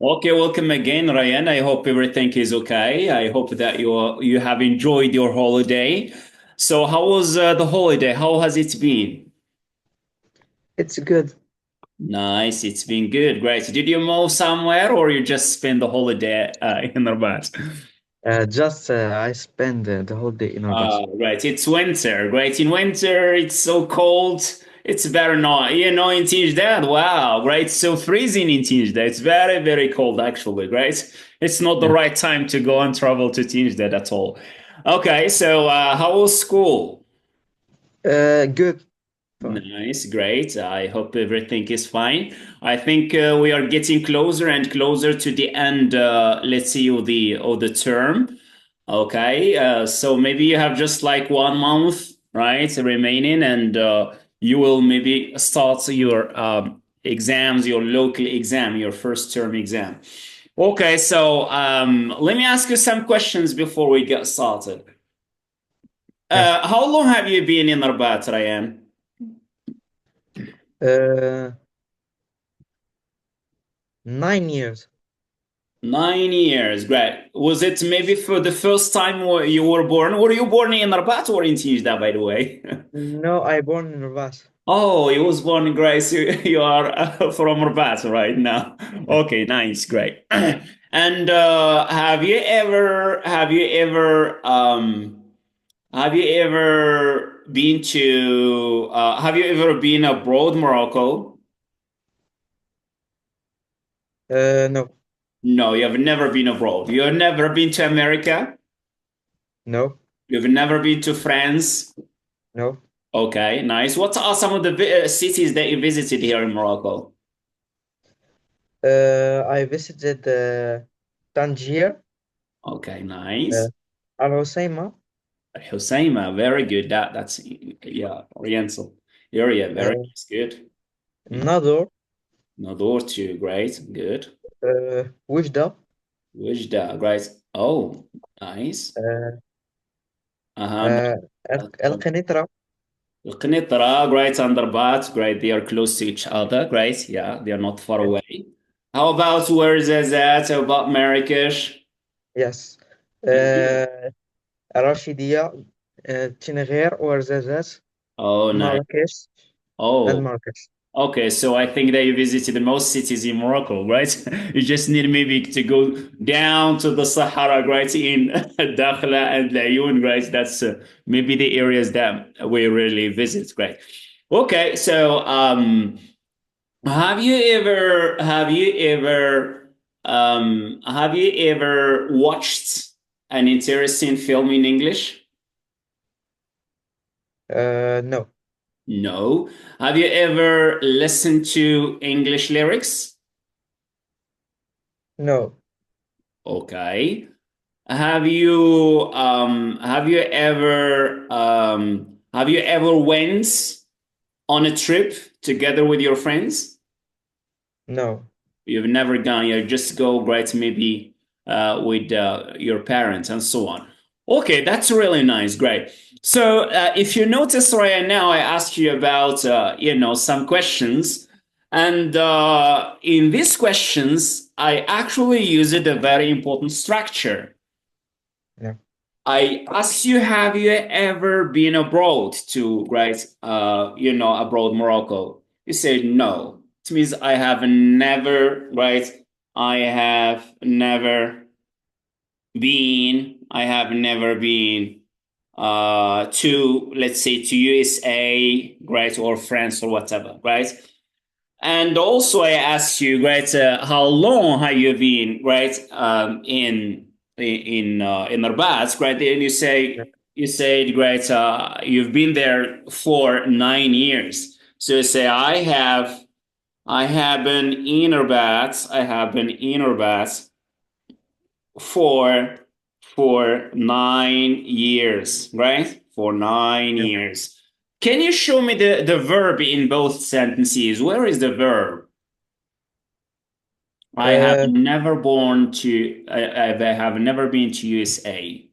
Okay, welcome again, Ryan. I hope everything is okay. I hope that you have enjoyed your holiday. So, how was the holiday? How has it been? It's good. Nice. It's been good. Great. Did you move somewhere, or you just spend the holiday in Rabat? Just I spend the whole day in Orbas. Right. It's winter. Great. In winter, it's so cold. It's very not, in Tijdad. Wow, right. So freezing in Tijdad. It's very, very cold, actually, right? It's not the Yeah. right time to go and travel to Tijdad at all. Okay, so how was school? Good. Fine. Nice, great. I hope everything is fine. I think we are getting closer and closer to the end. Let's see, of the term. Okay, so maybe you have just like 1 month, right, remaining, and you will maybe start your exams, your local exam, your first term exam. Okay, so let me ask you some questions before we get started. Yeah. How long have you been in Rabat, Ryan? Uh, 9 years. 9 years, great. Was it maybe for the first time you were born? Were you born in Rabat or in Tijdar, by the way? No, I born in Orbas. Oh, you was born in Grace. You are from Rabat right now. Okay, nice, great. And have you ever been abroad, Morocco? No, No, you have never been abroad. You have never been to America. no, You've never been to France. no. Okay, nice. What are some of the cities that you visited here in Morocco? I visited Tangier, Okay, uh, nice. Al Hoceima, Hoceima, very good. That's yeah, Oriental area, very uh, nice, good. Nador, Nador too, great, good. Oujda, Wajda, great. Oh, nice. uh, Uh-huh. uh, El Qenitra. Qnitra, great, and Rabat, great. They are close to each other, great. Yeah, they are not far Yeah. away. How about where is that? How about Marrakesh? Yes. Rashidiyya, Tinagher, Ouarzazate, Oh, nice. Marrakesh, and Oh, Marrakesh. okay, so I think that you visited most cities in Morocco, right? You just need maybe to go down to the Sahara, right? In Dakhla and Layun, right? That's maybe the areas that we really visit, right? Okay, so have you ever watched an interesting film in English? No, No. Have you ever listened to English lyrics? no. Okay. Have you ever went on a trip together with your friends? No. You've never gone, you just go great maybe with your parents and so on. Okay, that's really nice, great. So if you notice right now, I asked you about some questions, and in these questions, I actually used a very important structure. Yeah. I asked you, have you ever been abroad to, right, abroad Morocco? You said no. It means I have never, right? I have never been to, let's say, to USA, right, or France or whatever, right? And also, I asked you, right, how long have you been, right, in Rabat, right? And Yeah. you said, right, you've been there for 9 years. So you say, I have been in Rabat, for 9 years, right? For nine Yeah. years. Can you show me the verb in both sentences? Where is the verb? I have Uh, never born to. I have never been to USA.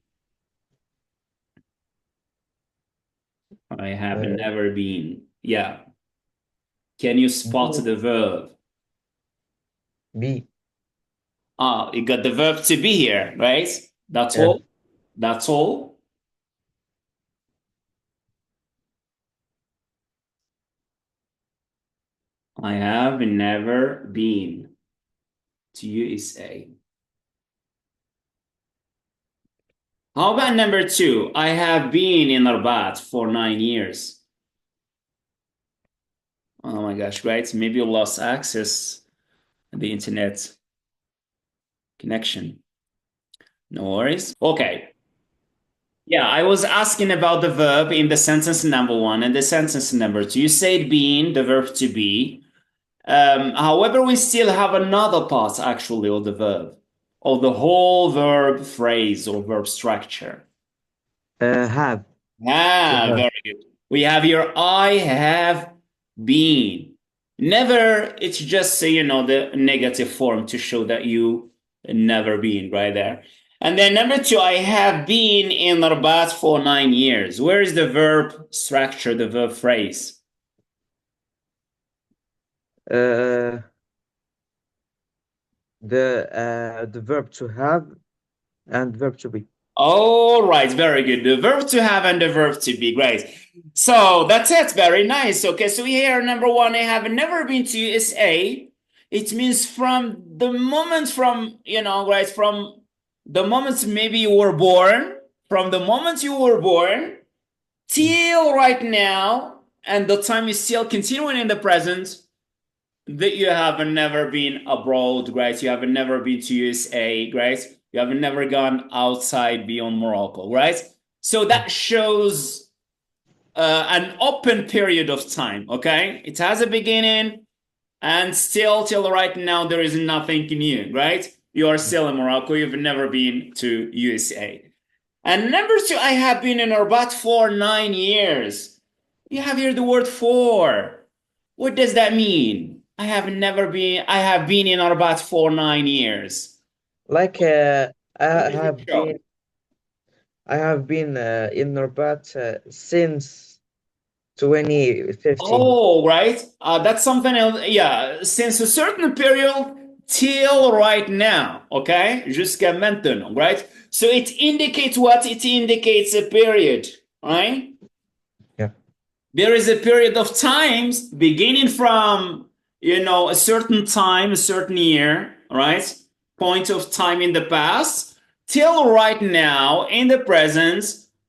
I have uh, never been. Yeah. Can you spot B, the verb? B. You got the verb to be here, right? That's Yeah. all. That's all. I have never been to USA. How about number two? I have been in Rabat for 9 years. Oh my gosh, right? Maybe you lost access to the internet connection. No worries. Okay. Yeah, I was asking about the verb in the sentence number one and the sentence number two. You said being, the verb to be. However, we still have another part actually of the verb, of the whole verb phrase or verb structure. Have to Ah, have. very good. We have your I have been. Never, it's just, the negative form to show that you never been right there. And then number two, I have been in Rabat for 9 years. Where is the verb structure, the verb phrase? Uh, the verb to have and verb to be. All right, very good. The verb to have and the verb to be. Great. So that's it. Very nice. Okay, so here, number one, I have never been to USA. It means from the moment right, from the moment maybe you were born, from the moment you were born Mm. till right now, and the time is still continuing in the present, that you have never been abroad, right? You have never been to USA, right? You have never gone outside beyond Morocco, right? So Mm. that shows an open period of time, okay? It has a beginning, and still till right now there is nothing new, right? You are still in Morocco. You've never been to USA. And number two, I have been in Rabat for 9 years. You have here the word for. What does that mean? I have been in Rabat for 9 years. Like What I does it have show? been in Rabat since 2015. Oh, right. That's something else. Yeah, since a certain period till right now. Okay, jusqu'à maintenant. Right. So it indicates what? It indicates a period. Right. Yeah. There is a period of times beginning from a certain time, a certain year, right? Point of time in the past till right now in the present.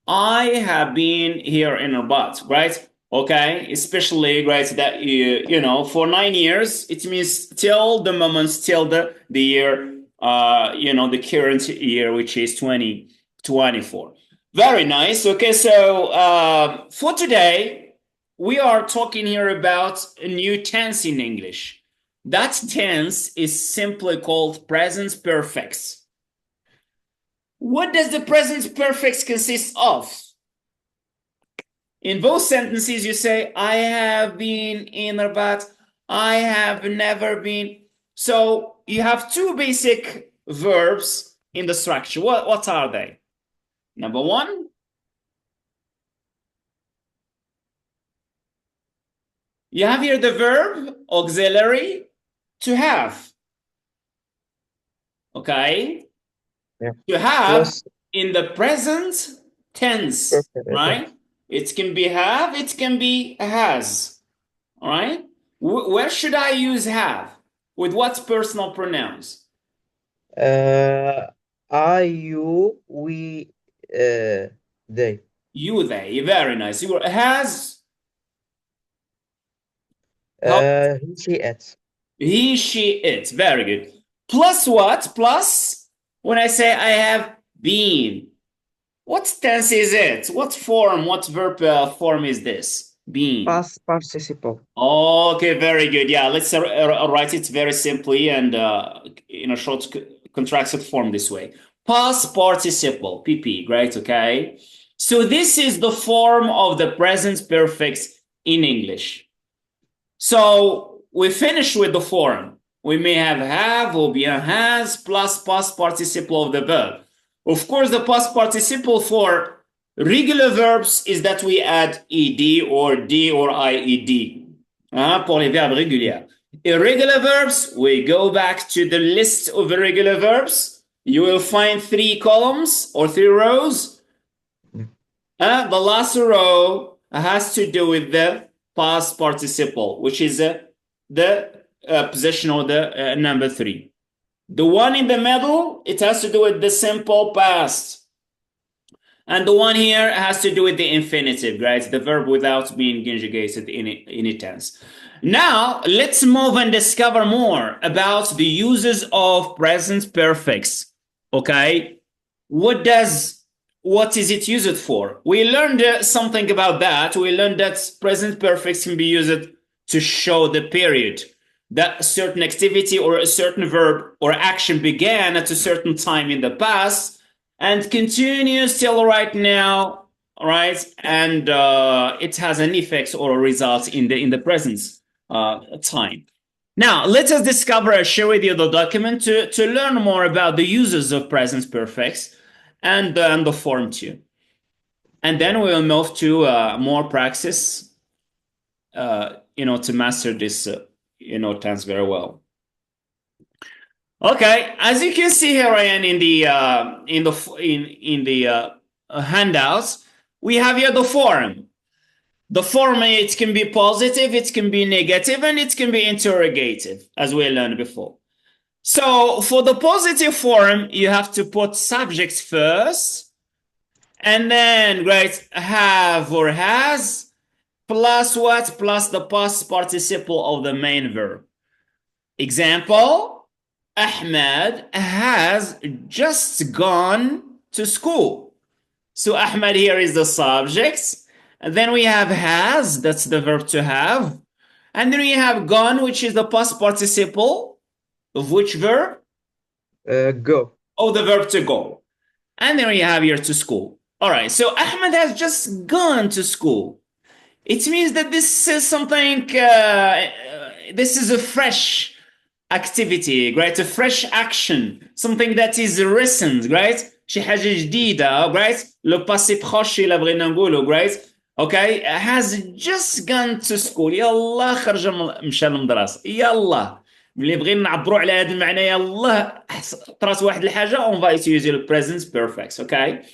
I have been here in Rabat, right? Okay, especially right that for 9 years it means till the moment, till the year, the current year, which is 2024. Very nice. Okay, so for today we are talking here about a new tense in English. That tense is simply called present perfect. What does the present perfect consist of? In both sentences, you say, I have been in Rabat, I have never been. So you have two basic verbs in the structure. What are they? Number one, you have here the verb auxiliary to have. Okay? Yeah. To have Plus in the present tense, perfect. right? It can be have, it can be has. All right? Where should I use have? With what personal pronouns? Uh, I, you, we, they. You, they. Very nice. You has, how, He, she, it. he, she, it. Very good. Plus what? Plus when I say I have been. What tense is it? What form, what verb form is this? Been. Past participle. Okay, very good. Yeah, let's write it very simply and in a short contracted form this way. Past participle, PP, great, okay? So this is the form of the present perfect in English. So we finish with the form. We may have or bien has plus past participle of the verb. Of course, the past participle for regular verbs is that we add ed or d or ied pour les verbes réguliers. Irregular verbs, we go back to the list of irregular verbs. You will find 3 columns or 3 rows. The last row has to do with the past participle, which is the position or the number 3. The one in the middle, it has to do with the simple past. And the one here has to do with the infinitive, right? The verb without being conjugated in any tense. Now, let's move and discover more about the uses of present perfects. Okay? What is it used for? We learned something about that. We learned that present perfects can be used to show the period that a certain activity or a certain verb or action began at a certain time in the past and continues till right now, right? And it has an effect or a result in the present time. Now, let us discover, share with you the document to learn more about the uses of present perfects and the form too. And then we will move to more practice, to master this, tense very well. Okay, as you can see here, Ryan, in the handouts, we have here the form. The form, it can be positive, it can be negative, and it can be interrogative, as we learned before. So for the positive form, you have to put subjects first, and then write have or has, plus what? Plus the past participle of the main verb. Example, Ahmed has just gone to school. So Ahmed here is the subject. And then we have has, that's the verb to have. And then we have gone, which is the past participle of which verb? Go. Oh, the verb to go. And then we have here to school. All right, so Ahmed has just gone to school. It means that this is something, this is a fresh activity, right? A fresh action, something that is recent, right? شي حاجة جديدة, right? Le passé proche إلا بغينا نقوله, right? Okay, has just gone to school. يلا خرج مشى للمدرسة. يلا ملي بغينا نعبروا على هذا المعنى يلا طرات واحد الحاجة on va utiliser le present perfect, okay?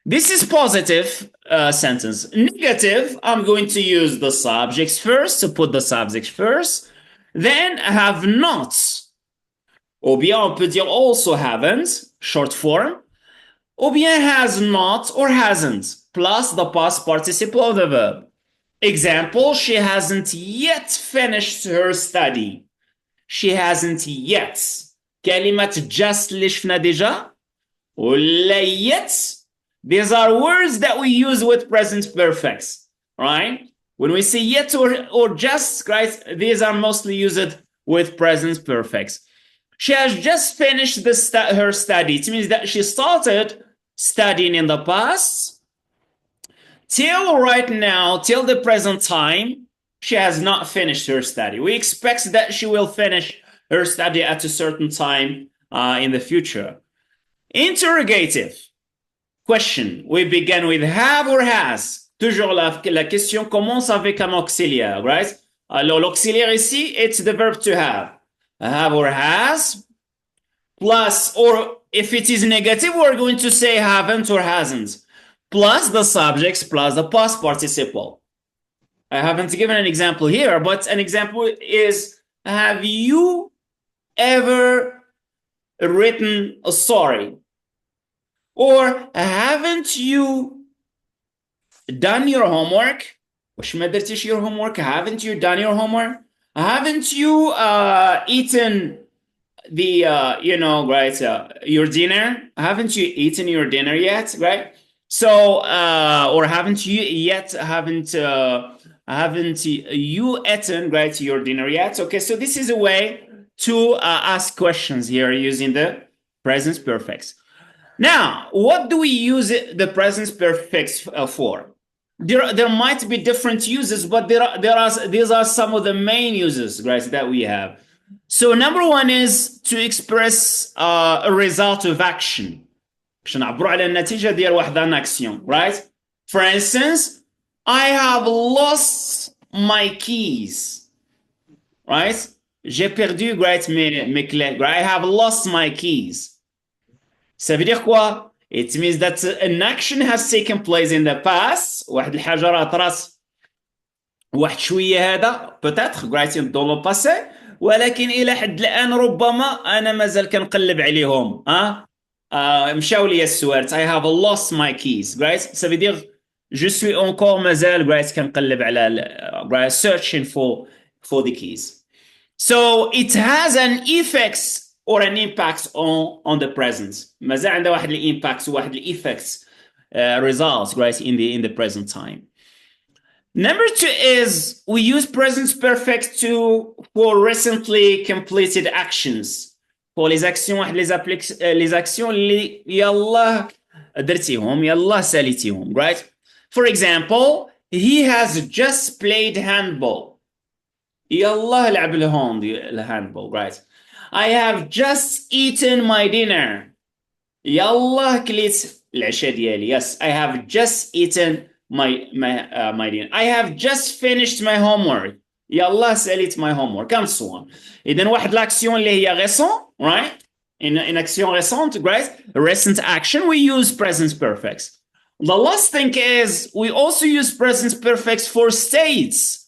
This is positive sentence. Negative, I'm going to use the subjects first, to put the subject first. Then have not. Ou bien on peut dire also haven't, short form. Ou bien has not or hasn't, plus the past participle of the verb. Example, she hasn't yet finished her study. She hasn't yet. كلمة just اللي شفنا déjà ولا yet. These are words that we use with present perfects, right? When we say yet or just, right, these are mostly used with present perfects. She has just finished her study. It means that she started studying in the past. Till right now, till the present time, she has not finished her study. We expect that she will finish her study at a certain time in the future. Interrogative. Question. We begin with have or has. Toujours la question commence avec un auxiliaire, right? Alors, l'auxiliaire ici, it's the verb to have. Have or has, plus, or if it is negative, we're going to say haven't or hasn't, plus the subjects, plus the past participle. I haven't given an example here, but an example is, have you ever written a story? Or haven't you done your homework? وش ما درتيش your homework? Haven't you done your homework? Haven't you eaten the right, your dinner? Haven't you eaten your dinner yet, right? So or haven't you eaten, right, your dinner yet? Okay, so this is a way to ask questions here using the present perfects. Now, what do we use the present perfects for? There might be different uses, but these are some of the main uses, right, that we have. So number one is to express a result of action. باش نعبروا على النتيجة ديال واحد ان action, right? For instance, I have lost my keys, right? J'ai perdu, great, mes clés. I have lost my keys. Ça veut dire quoi? It means that an action has taken place in the past. واحد الحاجة راه طرات واحد شويه هذا بوتيتر رايتين دون لو باسي، ولكن الى حد الان ربما انا مازال كنقلب عليهم. مشاو لي السوارت. I have lost my keys, right? Ça veut dire je suis encore مازال right كنقلب على right searching for the keys. So it has an effects or an impact on the present. مازال عنده واحد الامباكت وواحد الeffects results right in the present time. Number two is we use present perfect to for recently completed actions. pour les actions les actions اللي يلا درتيهم يلا ساليتيهم, right? For example, he has just played handball. يلا لعب الهاندبول, right? I have just eaten my dinner. يلا كليت العشاء ديالي. Yes, I have just eaten my dinner. I have just finished my homework. يلا ساليت my homework. كم صوان. إذن واحد l'action اللي هي récent, right? In action récente, right? Recent action, we use present perfects. The last thing is we also use present perfects for states,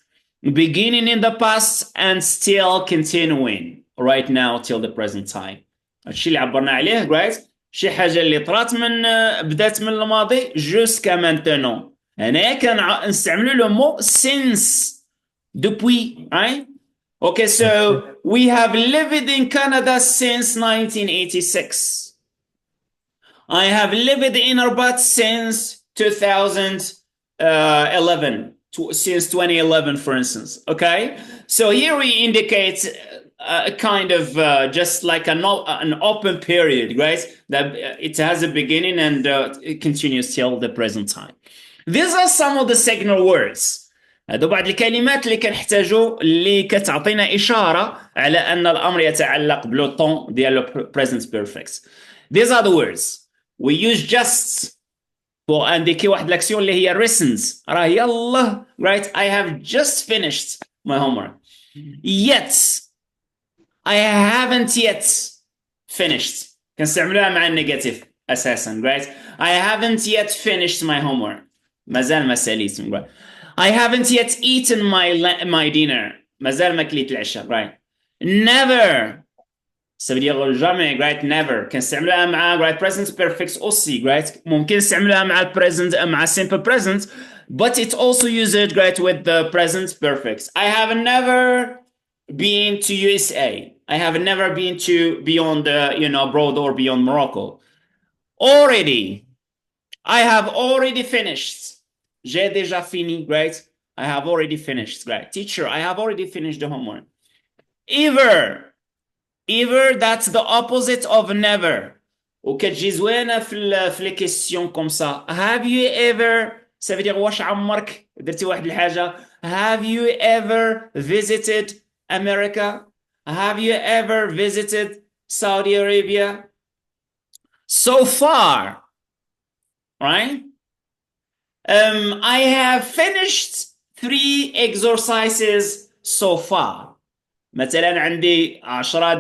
beginning in the past and still continuing right now till the present time. الشيء اللي عبرنا عليه, right? شي حاجه اللي طرات من بدات من الماضي jusqu'à maintenant. هنايا كنستعملوا لو مو since, depuis, right? Okay, so we have lived in Canada since 1986. I have lived in Rabat since 2011, since 2011, for instance. Okay, so here we indicate a kind of just like an open period, right? That it has a beginning and it continues till the present time. These are some of the signal words. هذو بعض الكلمات اللي كنحتاجو اللي كتعطينا إشارة على أن الأمر يتعلق بلو طون ديال present perfect. These are the words. We use just pour indiquer واحد l'action اللي هي recent. راه يلا, right? I have just finished my homework. Yet I haven't yet finished. كنستعملوها مع النيجاتيف أساسا, right? I haven't yet finished my homework. مازال ما ساليت. I haven't yet eaten my dinner. مازال ما كليت العشاء, right? Never. Ça veut dire jamais, right? Never. كنستعملوها مع right present perfect aussi, right? ممكن نستعملوها مع present مع simple present, but it also used right with the present perfect. I have never been to USA. I have never been to beyond abroad or beyond Morocco. Already. I have already finished. J'ai déjà fini, right? I have already finished, right? Teacher, I have already finished the homework. Ever. Ever, that's the opposite of never. وكتجي زوينة في les questions comme ça. Have you ever, ça veut dire واش عمرك درتي واحد الحاجة. Have you ever visited America? Have you ever visited Saudi Arabia? So far, right? I have finished 3 exercises so far. مثلا عندي 5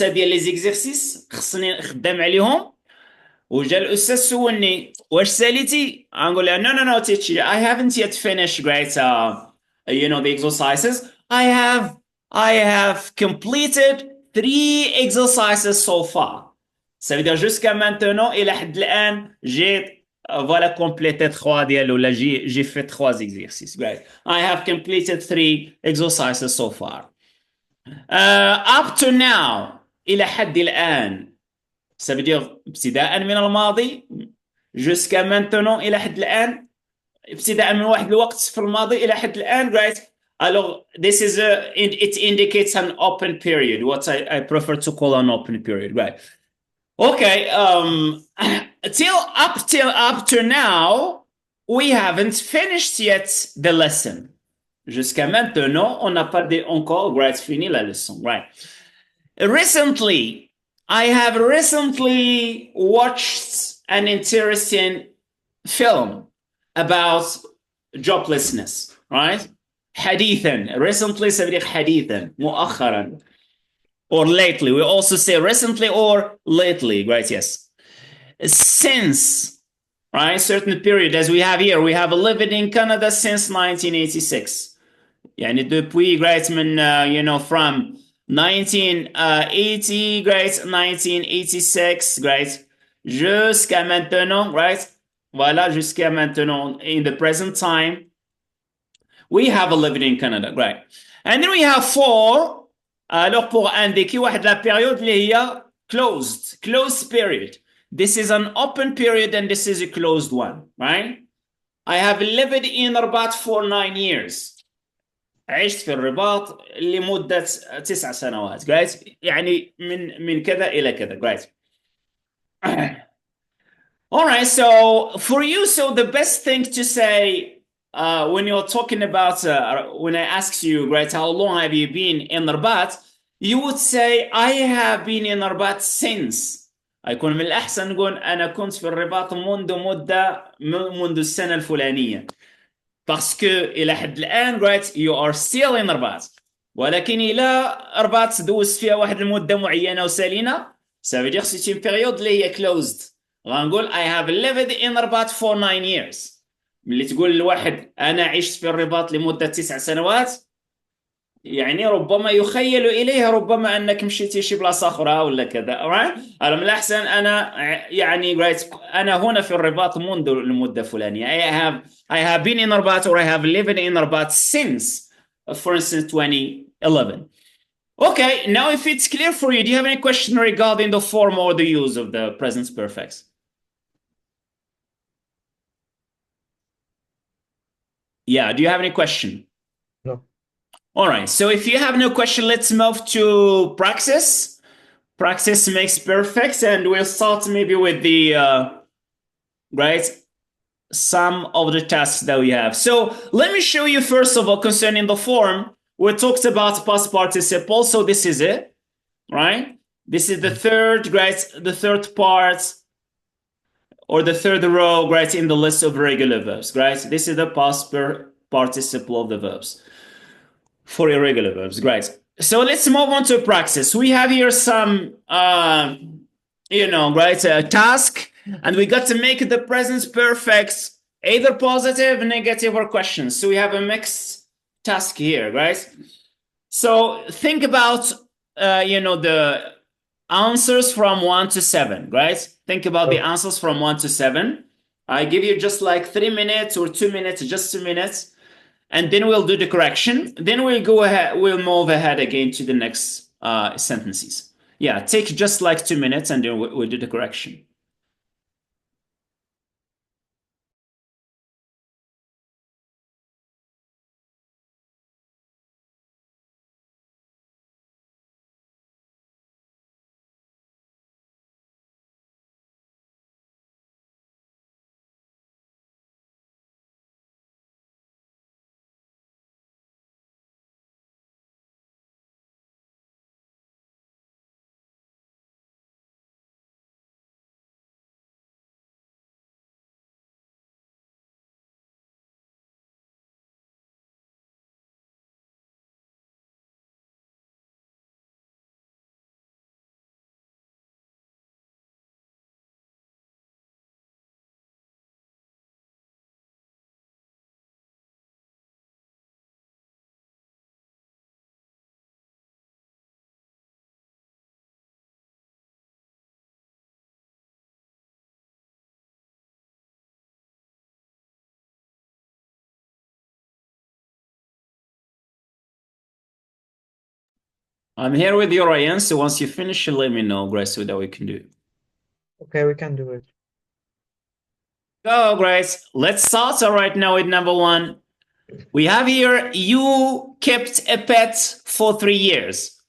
ديال لي زيكزيرسيس خصني خدام عليهم, وجا الاستاذ سولني واش ساليتي. غنقول له no teacher, I haven't yet finished great the exercises. I have completed 3 exercises so far. Ça veut dire jusqu'à maintenant الى حد الان j'ai voilà complété 3 ديال ولا j'ai fait 3 exercices. Great. I have completed 3 exercises so far. Up to now إلى حد الآن. Ça veut dire ابتداء من الماضي jusqu'à maintenant إلى حد الآن. ابتداء من واحد الوقت في الماضي إلى حد الآن, right? Alors this is it indicates an open period, what I prefer to call an open period, right? Okay, up to now we haven't finished yet the lesson. Jusqu'à maintenant, on n'a pas encore fini la leçon, right? Recently, I have recently watched an interesting film about joblessness, right? حديثا. Recently سبق حديثا. مؤخرا. Or lately. We also say recently or lately. Right? Yes. Since, right? Certain period, as we have here, we have lived in Canada since 1986. يعني depuis, right, من, from 1980, right, 1986, right, jusqu'à maintenant, right, voilà, jusqu'à maintenant, in the present time, we have lived in Canada, right. And then we have four, alors pour indiquer واحد la période اللي هي closed period. This is an open period and this is a closed one, right? I have lived in Rabat for 9 years. عشت في الرباط لمدة 9 سنوات. Great. يعني من كذا إلى كذا. Great. All right. So for you, so the best thing to say when you're talking about when I ask you, great, how long have you been in Rabat? You would say I have been in Rabat since. يكون من الأحسن نقول أنا كنت في الرباط منذ السنة الفلانية. Parce que إلى حد الآن right you are still in رباط ولكن إلى رباط دوز فيها واحد المدة معينة وسالينا ça veut dire c'est une période اللي هي closed. غنقول I have lived in رباط for 9 years. ملي تقول لواحد أنا عشت في الرباط لمدة 9 سنوات يعني ربما يخيل إليه ربما أنك مشيتي شي بلاصة أخرى ولا كذا. alright. على من الأحسن أنا يعني أنا هنا في الرباط منذ المدة الفلانية. I have been in Rabat or I have lived in Rabat since, for instance, 2011. Okay, now if it's clear for you, do you have any question regarding the form or the use of the present perfects? Yeah, do you have any question? No. All right, so if you have no question, let's move to praxis. Praxis makes perfect, and we'll start maybe with the right some of the tasks that we have. So let me show you first of all concerning the form. We talked about past participle, so this is it, right? This is the third, right? The third part or the third row, right, in the list of regular verbs, right? This is the past participle of the verbs for irregular verbs, great. So let's move on to praxis. We have here some, right, task, and we got to make the present perfect either positive, negative, or questions. So we have a mixed task here, right? So think about, the answers from 1 to 7, right? Think about the answers from 1 to 7. I give you just like 3 minutes or 2 minutes, just 2 minutes. And then we'll do the correction. Then we'll go ahead, we'll move ahead again to the next sentences. Yeah, take just like 2 minutes and then we'll do the correction. I'm here with you, Ryan. So once you finish, let me know, Grace, so that we can do it. Okay, we can do it. Go, Grace. Let's start right now with number 1. We have here, you kept a pet for 3 years.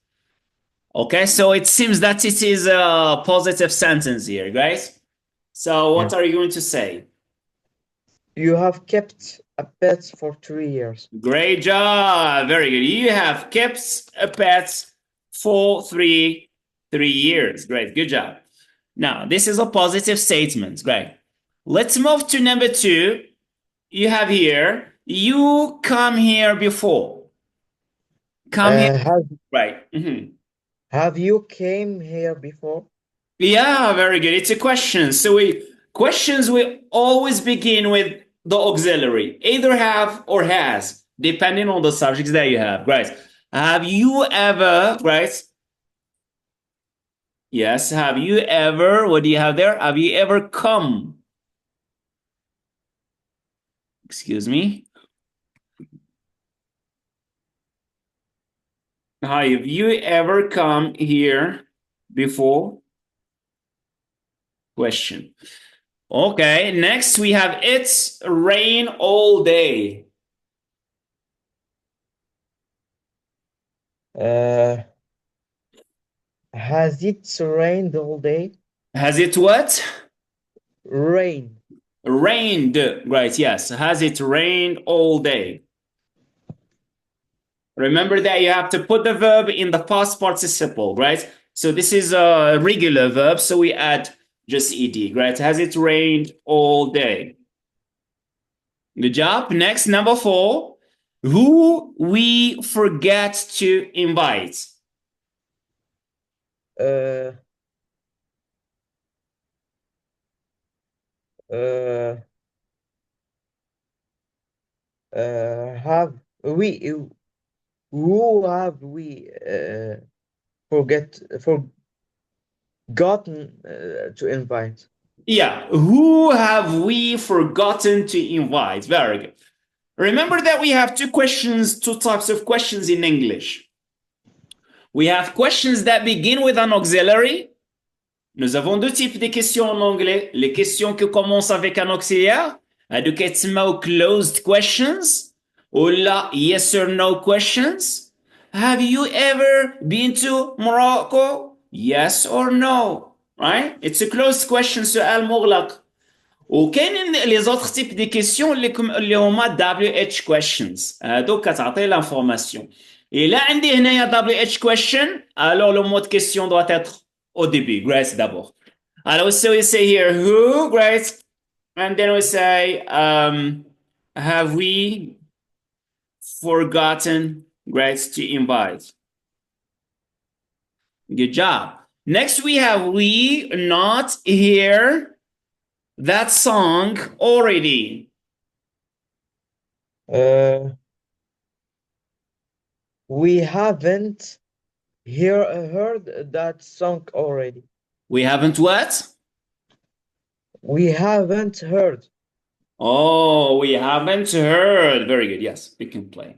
Okay, so it seems that it is a positive sentence here, guys. So what are you going to say? You have kept a pet for 3 years. Great job. Very good. You have kept a pet for three years. Great. Good job. Now, this is a positive statement. Great. Let's move to number 2. You have here, You come here before. Come here, Uh, have right? Mhm. have you came here before? Yeah, very good. It's a question. So we questions we always begin with the auxiliary, either have or has, depending on the subjects that you have. Right? Have you ever? Right? Yes. Have you ever? What do you have there? Have you ever come? Excuse me. Have you ever come here before? Question. Okay. Next we have it's rain all day. Uh, has it rained all day? Has it what? Rain. Rained, right? Yes. Has it rained all day? Remember that you have to put the verb in the past participle, right? So this is a regular verb, so we add just ed, right? Has it rained all day? Good job. Next, number 4. Who we forget to invite? Uh, uh, have we who have we forgotten to invite? Yeah, who have we forgotten to invite? Very good. Remember that we have two types of questions in English. We have questions that begin with an auxiliary. Nous avons deux types de questions en anglais. Les questions qui commencent avec un auxiliaire, هادوك يتسموا closed questions ولا yes or no questions. Have you ever been to Morocco? Yes or no? Right? It's a closed question, سؤال مغلق. وكاينين لي زوتر تيب دي كيسيون اللي هما دبليو اتش كويشنز هادوك كتعطي لانفورماسيون الا عندي هنايا دبليو اتش كويشن الوغ لو مود كيسيون doit être au début great d'abord alors so we say here who great and then we say have we forgotten great to invite. Good job. Next we have we not hear that song already. Uh, we haven't heard that song already. We haven't what? We haven't heard. Oh, we haven't heard. Very good. Yes, we can play.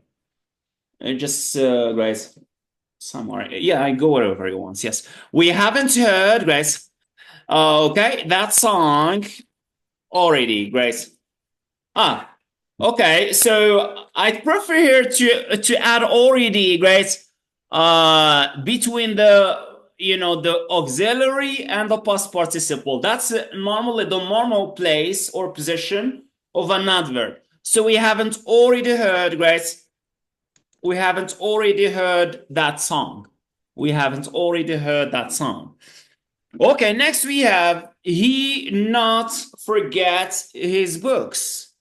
Just guys, somewhere. Yeah, I go wherever you want. Yes, we haven't heard, guys. Okay, that song already, guys. Ah, okay. So I prefer here to add already, guys. Between the auxiliary and the past participle. That's normally the normal place or position of an adverb. So we haven't already heard, guys. We haven't already heard that song. We haven't already heard that song. Okay, next we have he not forget his books.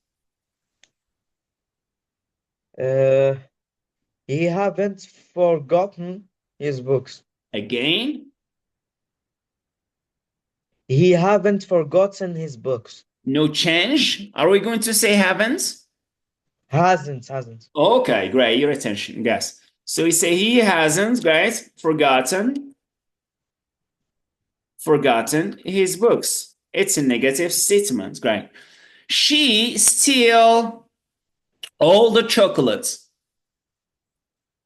Uh, he haven't forgotten his books. Again, He haven't forgotten his books. no change. Are we going to say haven't? Hasn't. Okay, great. Your attention, guys. So we say he hasn't, guys, forgotten his books. It's a negative statement, great. She steal all the chocolates.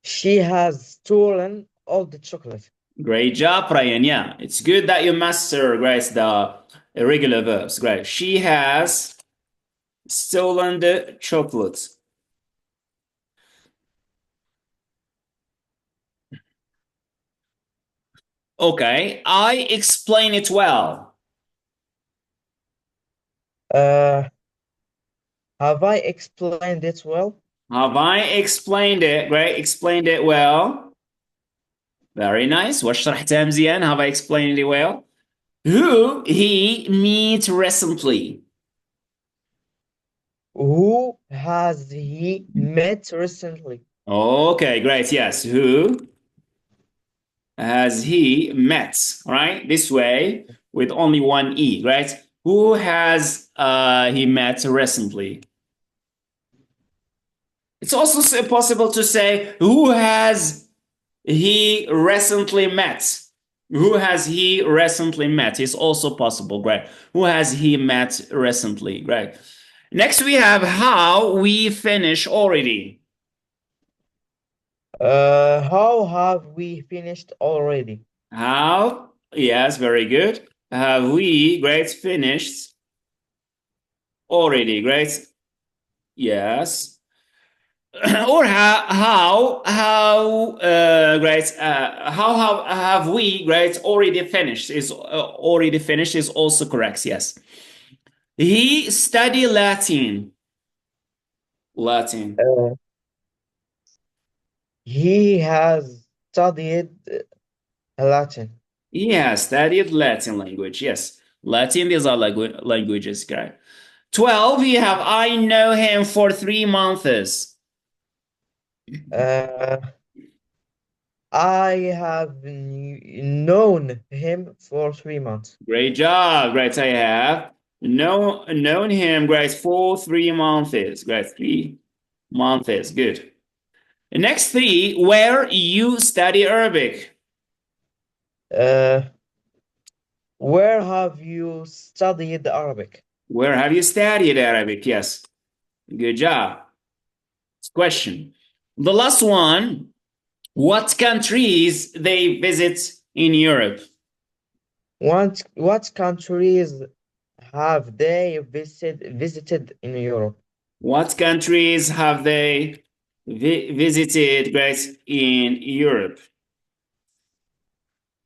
She has stolen all the chocolate. Great job, Ryan. Yeah, it's good that you master, guys, the irregular verbs. Great. She has stolen the chocolates. Okay, I explain it well. Uh, have I explained it well? Have I explained it? Great, explained it well. Very nice. وشرحتها مزيان. Have I explained it well? Who he meet recently? Who has he met recently? Okay, great. Yes. Who has he met? Right? This way with only one E, right? Who has he met recently? It's also possible to say who has he recently met. Who has he recently met? Is also possible, right? Who has he met recently, right? Next, we have how we finish already. How have we finished already? How? Yes, very good. Have we, great, finished already, great? Yes. Or great, how have we, great, already finished is already finished is also correct, yes. He studied Latin. Latin. Uh, he has studied Latin. He has studied Latin language, yes. Latin, these are languages, correct. 12, we have I know him for 3 months. Uh, I have known him for 3 months. Great job. Great. I have known him, great, for 3 months. Great. 3 months. Good. The next three, where you study Arabic. Uh, where have you studied Arabic? Where have you studied Arabic? Yes. Good job. Question. The last one, what countries they visit in Europe? What countries have they visited in Europe? What countries have they visited, great, in Europe?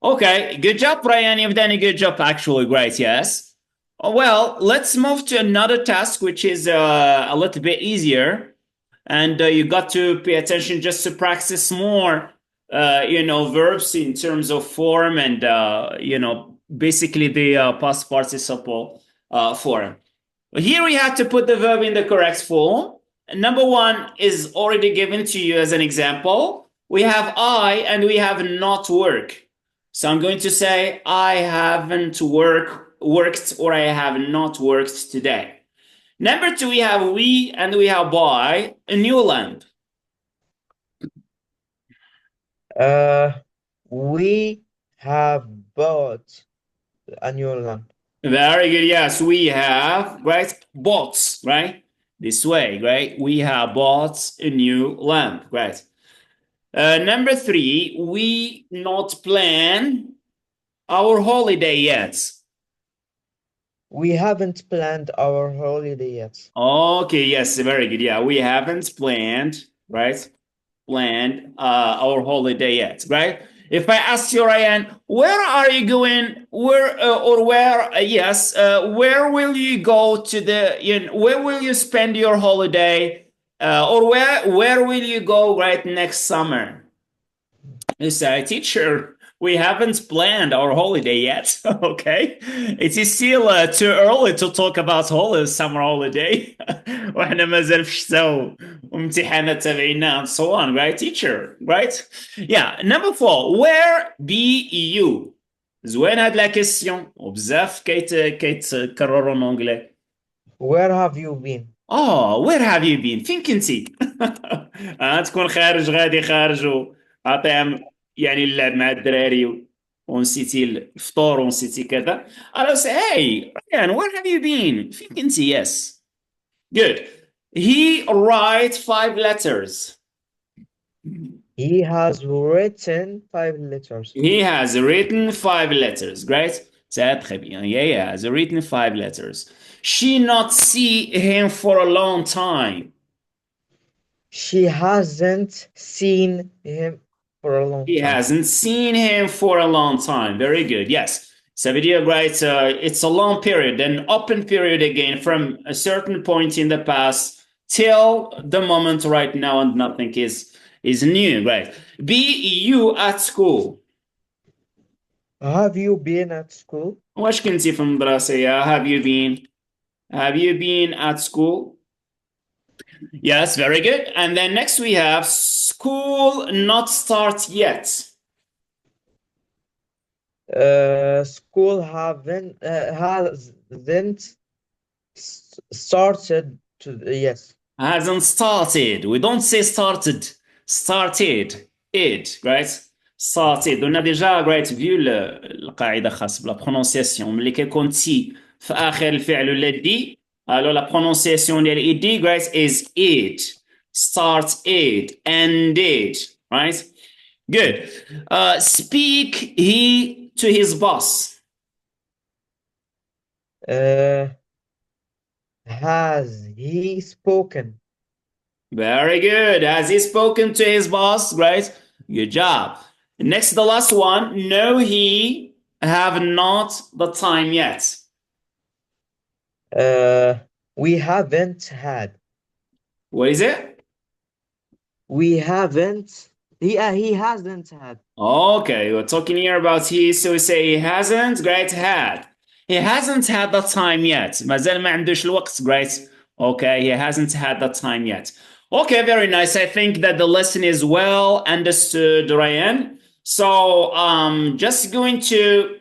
Okay, good job, Brian. You've done a good job, actually. Great, yes. Well, let's move to another task, which is a little bit easier. And you got to pay attention just to practice more, verbs in terms of form and, basically the past participle form. Here we have to put the verb in the correct form. Number one is already given to you as an example. We have I and we have not work. So I'm going to say I haven't worked or I have not worked today. Number two, we have we and we have buy a new lamp. Uh, we have bought a new lamp. Very good. Yes, we have, right? Bought, right? This way, right? We have bought a new lamp, right? Number three, we not plan our holiday yet. We haven't planned our holiday yet. Okay, yes, very good. Yeah, we haven't planned, right? Planned our holiday yet, right? If I ask you, Ryan, where are you going? Where or where? Yes, where will you go to where will you spend your holiday? Or where will you go right next summer? You say, teacher, we haven't planned our holiday yet. Okay, it is still too early to talk about summer holiday. واحنا ما زال في الشتاء وامتحانات تبعينا and so on, right, teacher? Right? Yeah. Number four, where be you? زوين هاد لا كيسيون وبزاف كيتكرروا en anglais. Where have you been? اه وير هاف يو بين فين كنتي تكون خارج غادي خارج وعطيهم يعني اللعب مع الدراري ونسيتي الفطور ونسيتي كذا انا say hey Ryan where have you been فين كنتي yes good he write 5 letters He has written 5 letters. he has written 5 letters great c'est très bien yeah he has written 5 letters she not see him for a long time. She hasn't seen him for a long He time. hasn't seen him for a long time. Very good. Yes. So video writes, it's a long period, an open period again from a certain point in the past till the moment right now, and nothing is new, right? Be you at school. Have you been at school? واش كنتي في المدرسة يا have you been at school? Yes, very good. And then next we have school not start yet. School haven't hasn't started to yes. Hasn't started. We don't say started. Started. It, right? Started. On a déjà, right, vu القاعدة خاصة بلا prononciation. ملي كيكون تي في آخر الفعل ولا دي alors la prononciation ديال ed, right, is it. Start it. End it. Right? Good. Speak he to his boss. Uh, has he spoken? Very good. Has he spoken to his boss? Great. Good job. Next, the last one. No, he have not the time yet. Uh, we haven't had. What is it? We haven't. He hasn't had. Okay, we're talking here about he, so we say he hasn't. Great, had. He hasn't had the time yet. ما زال ما عندوش الوقت. Great. Okay, he hasn't had the time yet. Okay, very nice. I think that the lesson is well understood, Ryan. So, just going to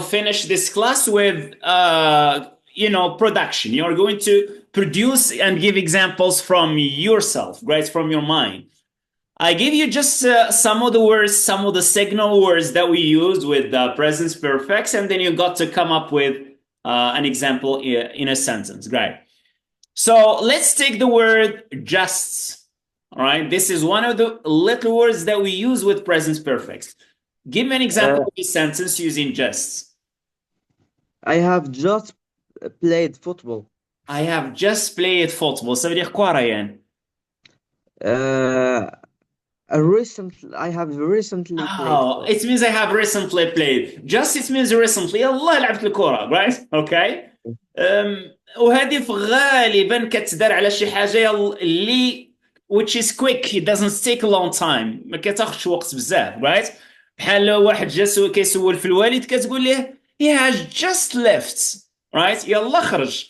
finish this class with production. You're going to produce and give examples from yourself, right, from your mind. I give you just some of the words, some of the signal words that we use with present perfects, and then you got to come up with an example in a sentence. Great. So let's take the word just. All right, this is one of the little words that we use with present perfects. Give me an example Uh, of a sentence using just. I have just played football. I have just played football. Ça veut dire quoi, Ryan? Uh, I have recently played Oh, football. it means I have recently played. Just it means recently. الله لعبت الكرة, right? Okay. وهذه في غالبا كتدار على شي حاجة اللي which is quick, it doesn't take a long time. ما كتاخدش وقت بزاف, right? بحال واحد جا كيسول في الوالد كتقول ليه he has just left, right? يلا خرج.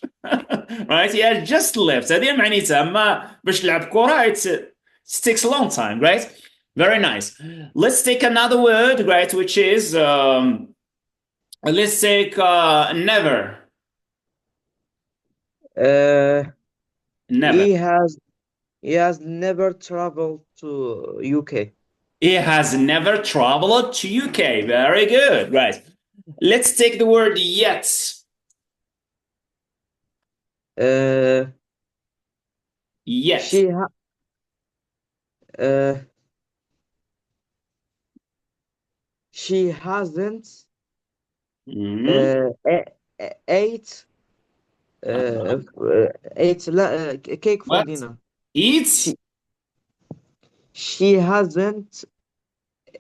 right? He has just left. هذه معنيتها. اما باش تلعب كرة it takes a long time, right? Very nice. Let's take another word, right, which is let's take never. Uh, Never. he has he has never traveled to UK. He has never traveled to UK. Very good. Right. Let's take the word yet. Uh, Yet. she ha uh, she hasn't Mhm. ate Uh-huh. cake for What? dinner. Eat. She she hasn't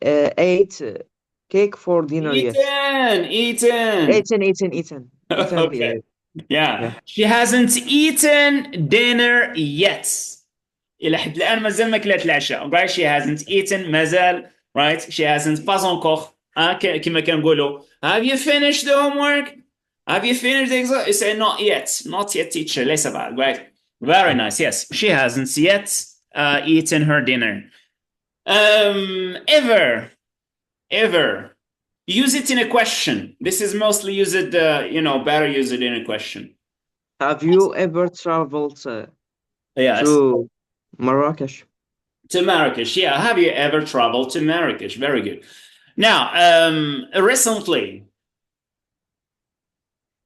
ate cake for dinner yet. Eaten. Eaten. Eaten. okay. Yeah. Yeah. She hasn't eaten dinner yet. إلى حد الآن مازال ما كلات العشاء. Right? She hasn't eaten مازال. Right? She hasn't pas encore. كما كنقولوا. Have you finished the homework? Have you finished the exam? You say not yet. Not yet, teacher. ليس بعد. Right? Very nice. Yes. She hasn't yet eaten her dinner. Ever. Ever. Use it in a question. This is mostly used, better use it in a question. Have you ever traveled Yes. to Marrakesh? To Marrakesh. Yeah. Have you ever traveled to Marrakesh? Very good. Now, recently,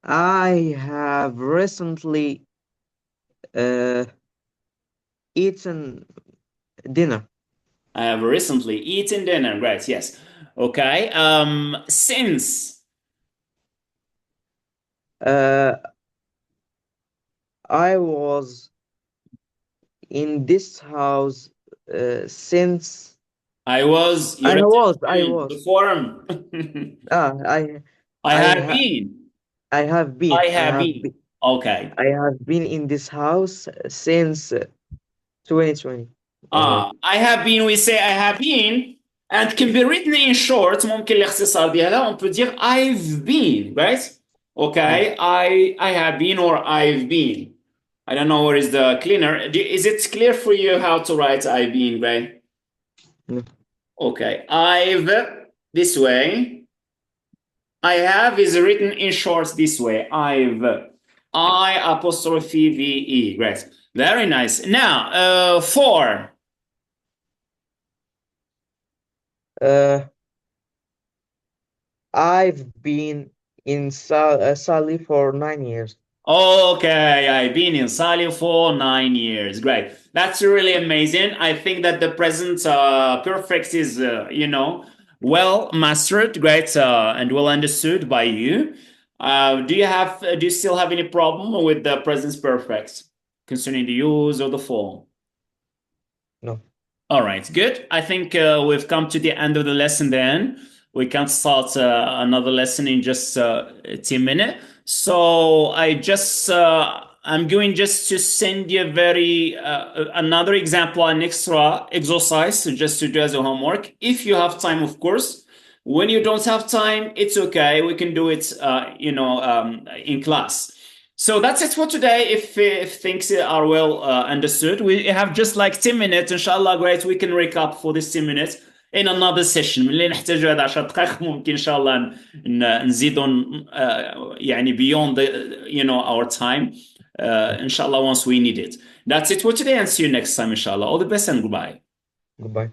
I have recently uh, eaten dinner. I have recently eaten dinner. Right. Yes. Okay. Since Uh, I was in this house since I was, you're I a was I different the was form. ah I I have ha been. I have I been have been. Okay. I have been in this house since 2020 already. I have been, we say I have been, and can be written in short. ممكن الاختصار ديالها on peut dire I've been, right? Mm. Okay, I have been or I've been. I don't know where is the cleaner. Is it clear for you how to write IB in gray? No. Okay, I've this way. I have is written in short this way. I apostrophe VE. Great. Very nice. Now, four. Uh, I've been in Sali for 9 years. Okay, I've been in Saudi for 9 years. Great. That's really amazing. I think that the present perfect is, well mastered, great, and well understood by you. Do you still have any problem with the present perfect concerning the use of the form? No. All right, good. I think we've come to the end of the lesson then. We can start another lesson in just 10 minutes. So I'm going just to send you another example, an extra exercise just to do as a homework. If you have time, of course. When you don't have time, it's okay. We can do it, in class. So that's it for today. If things are well understood, we have just like 10 minutes. Inshallah, great. We can recap for this 10 minutes in another session. اللي نحتاج هذا 10 دقائق ممكن إن شاء الله نزيدوا يعني beyond our time. Inshallah, once we need it. That's it for today, and see you next time. Inshallah. All the best and goodbye. Goodbye.